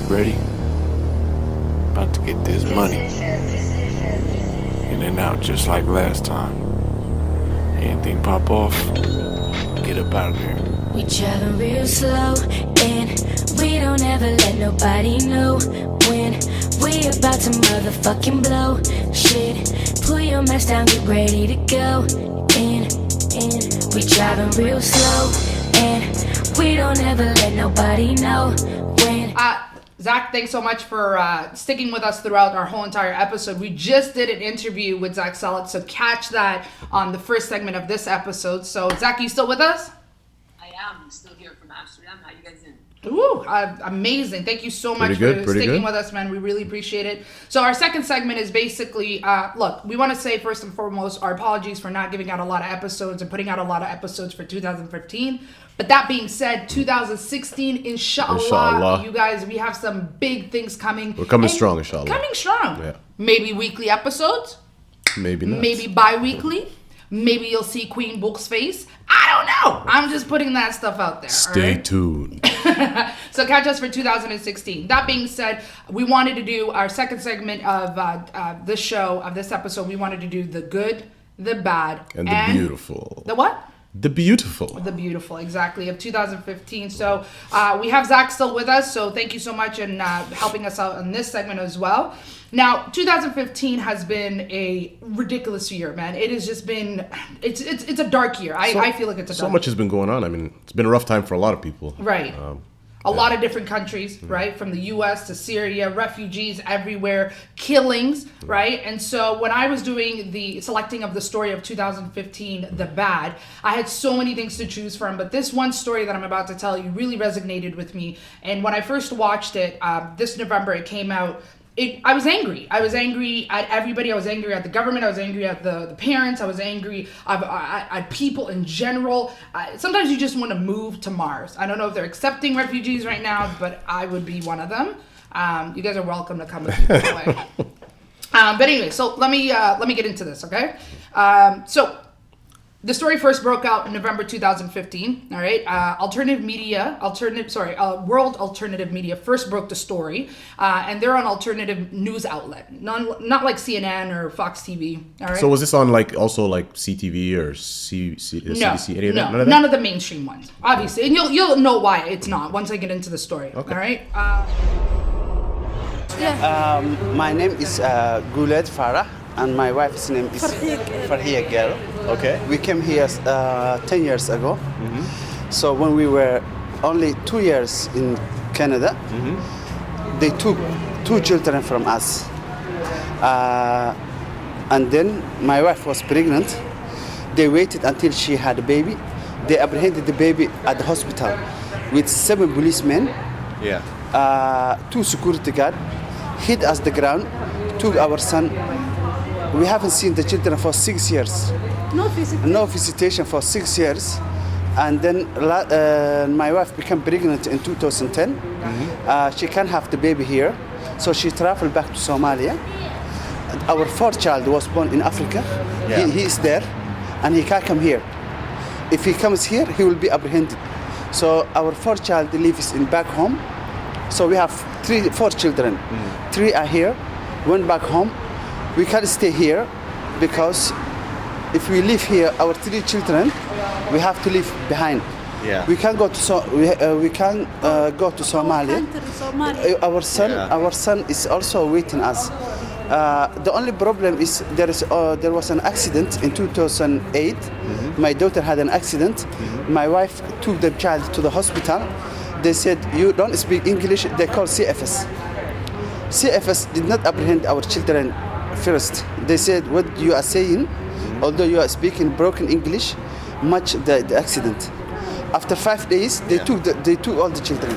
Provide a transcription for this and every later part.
Ready? About to get this money. In and out just like last time. Anything pop off, get up out of there. We driving real slow, and we don't ever let nobody know when we about to motherfucking blow. Shit, pull your mask down, get ready to go. And we driving real slow, and we don't ever let nobody know when. Zach, thanks so much for sticking with us throughout our whole entire episode. We just did an interview with Zak Salad, so catch that on the first segment of this episode. So, Zach, you still with us? I am. I'm still here from Amsterdam. How you guys doing? Ooh, amazing. Thank you so much for sticking with us, man. We really appreciate it. So our second segment is basically, look, we want to say first and foremost, our apologies for not giving out a lot of episodes and putting out a lot of episodes for 2015. But that being said, 2016, inshallah, you guys, we have some big things coming. We're coming strong, inshallah. Coming strong. Yeah. Maybe weekly episodes. Maybe not. Maybe bi-weekly. Maybe you'll see Queen Book's face. I don't know. I'm just putting that stuff out there. Stay tuned. So catch us for 2016. That being said, we wanted to do our second segment of this show, of this episode. We wanted to do the good, the bad, and the beautiful. The what? The beautiful. The beautiful, exactly, of 2015. So we have Zach still with us, so thank you so much in helping us out in this segment as well. Now, 2015 has been a ridiculous year, man. It has just been, it's a dark year. I feel like it's a dark year. So much has been going on. I mean, it's been a rough time for a lot of people. Right. A lot of different countries, right? From the U.S. to Syria, refugees everywhere, killings, right? And so when I was doing the selecting of the story of 2015, The Bad, I had so many things to choose from. But this one story that I'm about to tell you really resonated with me. And when I first watched it, this November, it came out. I was angry. I was angry at everybody. I was angry at the government. I was angry at the parents. I was angry at people in general. Sometimes you just want to move to Mars. I don't know if they're accepting refugees right now, but I would be one of them. You guys are welcome to come with me, by the way. But anyway, so let me get into this, okay? So the story first broke out in November 2015, all right? World Alternative Media first broke the story, and they're an alternative news outlet, not like CNN or Fox TV, all right? So was this on also CTV or CBC, any of that? None of that? None of the mainstream ones, obviously. And you'll know why it's not once I get into the story, okay. All right? My name is Guled Farah, and my wife's name is Farhiya Girl. Okay. We came here 10 years ago. Mm-hmm. So when we were only 2 years in Canada, mm-hmm. they took 2 children from us. And then my wife was pregnant. They waited until she had a baby. They apprehended the baby at the hospital with 7 policemen, 2 security guards, hid us the ground, took our son. We haven't seen the children for 6 years. No visitation for 6 years. And then my wife became pregnant in 2010. Mm-hmm. She can't have the baby here. So she traveled back to Somalia. Our 4th child was born in Africa. Yeah. He is there and he can't come here. If he comes here, he will be apprehended. So our 4th child lives in back home. So we have 4 children. Mm. 3 are here, 1 back home. We can't stay here because if we live here, our 3 children, we have to leave behind. Yeah. We can't go to we can't go to Somalia. Our son is also waiting us. The only problem is there was an accident in 2008. Mm-hmm. My daughter had an accident. Mm-hmm. My wife took the child to the hospital. They said, you don't speak English. They call CFS. CFS did not apprehend our children first. They said, what you are saying, although you are speaking broken English, match the accident. After 5 days, they took all the children.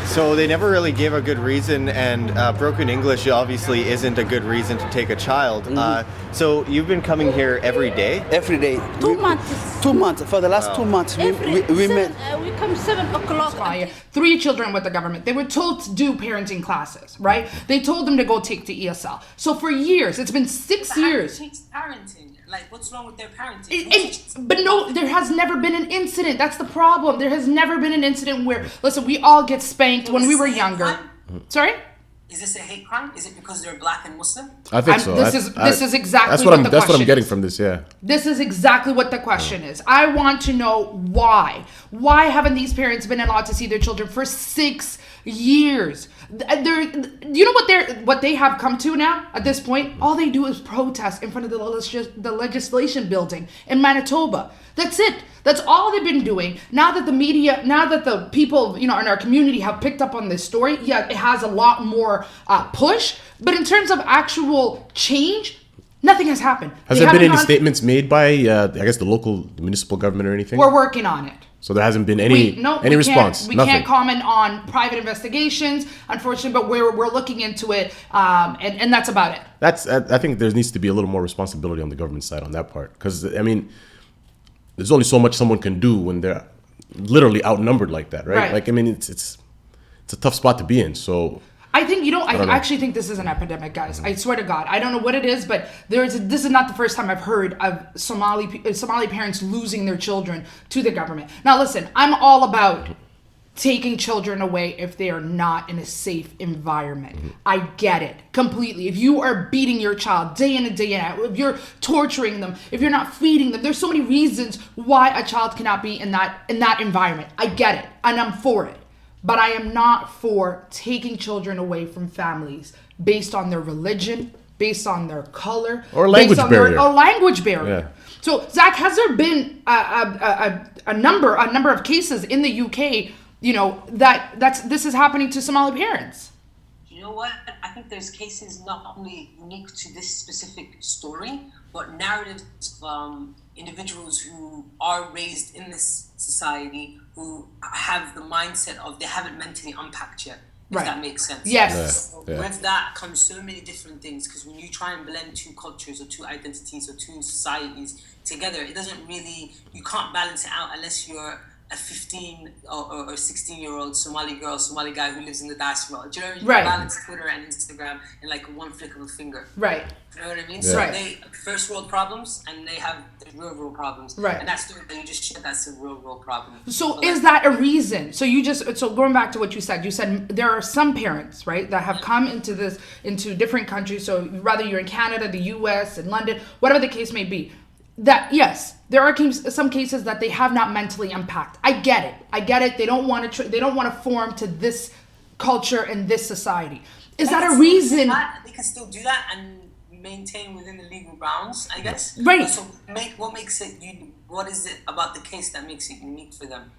So they never really gave a good reason, and broken English obviously isn't a good reason to take a child. Mm-hmm. So you've been coming here every day? Every day. 2 months. 2 months. For the last 2 months, we met. We come 7 o'clock. 3 children with the government. They were told to do parenting classes, right? They told them to go take the ESL. So for years, it's been 6 years. Parenting. Like, what's wrong with their parenting? But no, there has never been an incident. That's the problem. There has never been an incident where, listen, we all get spanked when we were younger. Sorry? Is this a hate crime? Is it because they're black and Muslim? I think so. This is exactly that's what I'm the that's what I'm question getting is. from this. Yeah. This is exactly what the question is. I want to know why. Why haven't these parents been allowed to see their children for 6 years? You know what they have come to now at this point? All they do is protest in front of the legislation building in Manitoba. That's it. That's all they've been doing. Now that the media, now that the people, in our community have picked up on this story, yeah, it has a lot more push. But in terms of actual change, nothing has happened. Has there been any statements made by, I guess, the municipal government or anything? We're working on it. So there hasn't been any response. We Nothing. can't comment on private investigations, unfortunately, but we're looking into it, and that's about it. I think there needs to be a little more responsibility on the government side on that part, because I mean, there's only so much someone can do when they're literally outnumbered like that, right? Like, I mean, it's a tough spot to be in. So I think I actually think this is an epidemic, guys. I swear to God, I don't know what it is, but this is not the first time I've heard of Somali parents losing their children to the government. Now, listen, I'm all about taking children away if they are not in a safe environment. I get it completely. If you are beating your child day in and day out, if you're torturing them, if you're not feeding them, there's so many reasons why a child cannot be in that environment. I get it, and I'm for it. But I am not for taking children away from families based on their religion, based on their color, or language barrier. Yeah. So, Zach, has there been a number of cases in the UK, this is happening to Somali parents? You know what? I think there's cases not only unique to this specific story, but narratives of individuals who are raised in this society who have the mindset of they haven't mentally unpacked yet, if that makes sense. Yes. So with that comes so many different things, because when you try and blend two cultures or two identities or two societies together, it doesn't really, you can't balance it out unless you're a 15 or 16-year-old Somali girl, Somali guy who lives in the diaspora. Do you know what I mean? You can balance Twitter and Instagram in like one flick of a finger. Right. You know what I mean? Yeah. So they first world problems, and they have the real world problems. Right. And that's the thing, you just shit, that's a real world problem. So is that a reason? So going back to what you said there are some parents, right, that have come into different countries. So whether you're in Canada, the US, and London, whatever the case may be, that yes, there are some cases that they have not mentally unpacked. I get it. They don't want to form to this culture and this society. Is that a reason? They can still do that and maintain within the legal bounds, I guess. Right. So what is it about the case that makes it unique for them?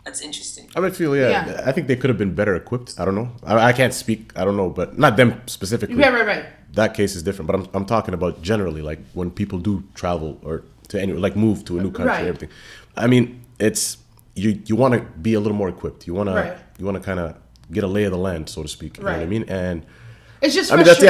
That's interesting. I feel I think they could have been better equipped. I don't know. I can't speak. I don't know, but not them specifically. Right. That case is different, but I'm talking about generally, like when people do travel or to move to a new country and everything. I mean, it's you want to be a little more equipped. You want to kind of get a lay of the land, so to speak. You know what I mean? And it's just frustrating.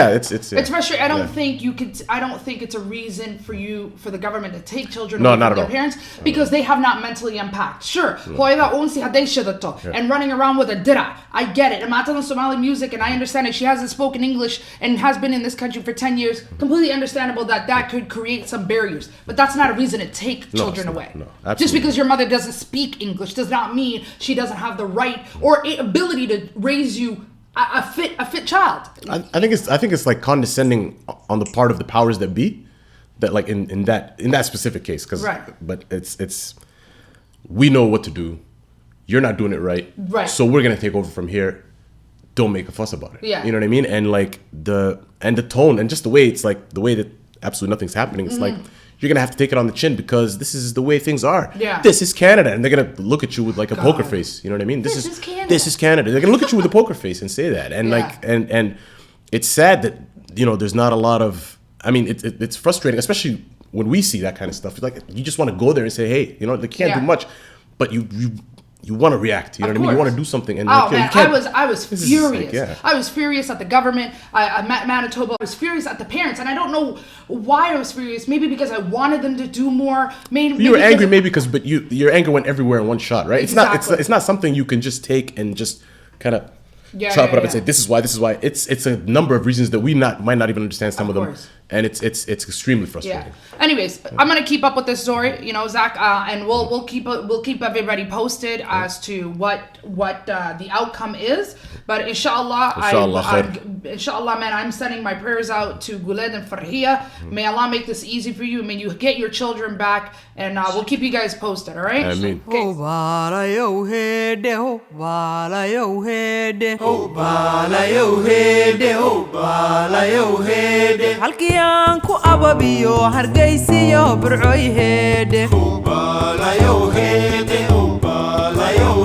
It's frustrating. I don't think it's a reason for the government to take children away from their parents because they have not mentally unpacked. Sure, and running around with a dira. I get it. I'm not telling Somali music, and I understand it. She hasn't spoken English and has been in this country for 10 years. Completely understandable that could create some barriers, but that's not a reason to take children away. No, absolutely. Just because your mother doesn't speak English does not mean she doesn't have the right or ability to raise you a fit child. I think it's like condescending on the part of the powers that be, that like in that specific case, but it's we know what to do. You're not doing it right. So we're gonna take over from here. Don't make a fuss about it. Yeah. You know what I mean? And like the tone and just the way it's like the way that absolutely nothing's happening. It's like you're gonna have to take it on the chin because this is the way things are. Yeah. This is Canada, and they're gonna look at you with like a poker face. You know what I mean? This is Canada. This is Canada. They're gonna look at you with a poker face and say that. And like and it's sad that there's not a lot of. I mean, it's frustrating, especially when we see that kind of stuff. It's like you just want to go there and say, hey, they can't do much, but you want to react. You know what I mean? You want to do something. And I was furious. Like, I was furious at the government. Manitoba. I was furious at the parents, and I don't know why I was furious. Maybe because I wanted them to do more. Maybe you were angry, but your anger went everywhere in one shot, right? Exactly. It's not something you can just take and just kind of chop it up and say this is why. It's a number of reasons that we might not even understand some of them, and it's extremely frustrating. Anyways, I'm gonna keep up with this story, you know, Zach, and we'll keep everybody posted as to what the outcome is. But inshallah, man, I'm sending my prayers out to Guled and Farhiya. May Allah make this easy for you. May you get your children back, and we'll keep you guys posted. All right? Ameen. halkii aan ku ababiyo hargeysiyo burcoy heedhe